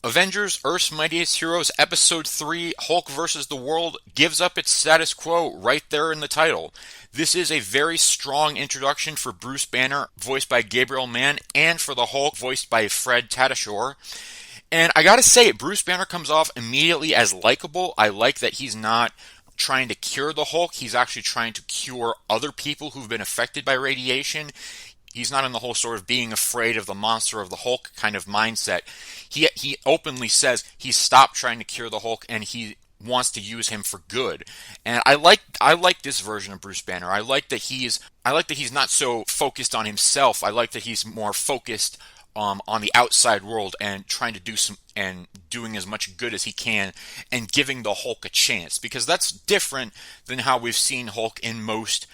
Avengers, Earth's Mightiest Heroes, Episode 3, Hulk vs. the World, gives up its status quo right there in the title. This is a very strong introduction for Bruce Banner, voiced by Gabriel Mann, and for the Hulk, voiced by Fred Tatasciore. And I gotta say, Bruce Banner comes off immediately as likable. I like that he's not trying to cure the Hulk. He's actually trying to cure other people who've been affected by radiation. He's not in the whole sort of being afraid of the monster of the Hulk kind of mindset. He openly says he stopped trying to cure the Hulk and he wants to use him for good. And I like this version of Bruce Banner. I like that he's not so focused on himself. I like that he's more focused on the outside world and trying to do some and doing as much good as he can and giving the Hulk a chance, because that's different than how we've seen Hulk in most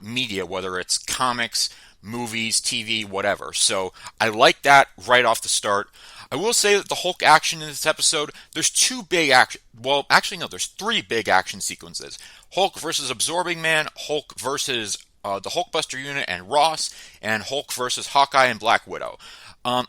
media, whether it's comics, movies, TV, whatever. So I like that right off the start. I will say that the Hulk action in this episode, there's two big action, well, actually no, there's three big action sequences. Hulk versus Absorbing Man, Hulk versus the Hulkbuster unit and Ross, and Hulk versus Hawkeye and Black Widow.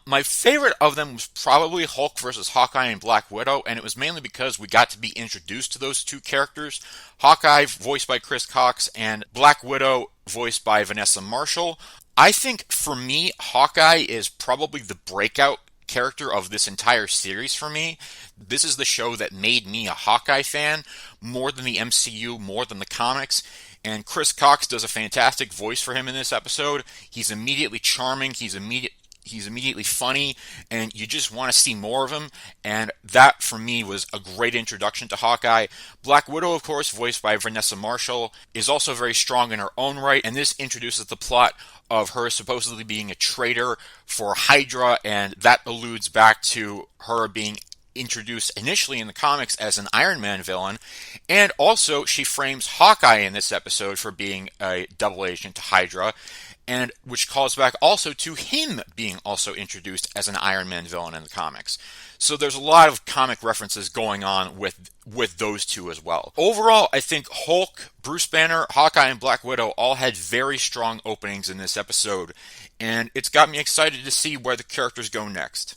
My favorite of them was probably Hulk versus Hawkeye and Black Widow, and it was mainly because we got to be introduced to those two characters. Hawkeye, voiced by Chris Cox, and Black Widow, voiced by Vanessa Marshall. I think, for me, Hawkeye is probably the breakout character of this entire series for me. This is the show that made me a Hawkeye fan, more than the MCU, more than the comics. And Chris Cox does a fantastic voice for him in this episode. He's immediately charming, he's immediately funny, and you just want to see more of him, and that, for me, was a great introduction to Hawkeye. Black Widow, of course, voiced by Vanessa Marshall, is also very strong in her own right, and this introduces the plot of her supposedly being a traitor for Hydra, and that alludes back to her being introduced initially in the comics as an Iron Man villain, and also she frames Hawkeye in this episode for being a double agent to Hydra, and which calls back also to him being also introduced as an Iron Man villain in the comics. So there's a lot of comic references going on with those two as well. Overall, I think Hulk, Bruce Banner, Hawkeye, and Black Widow all had very strong openings in this episode, and it's got me excited to see where the characters go next.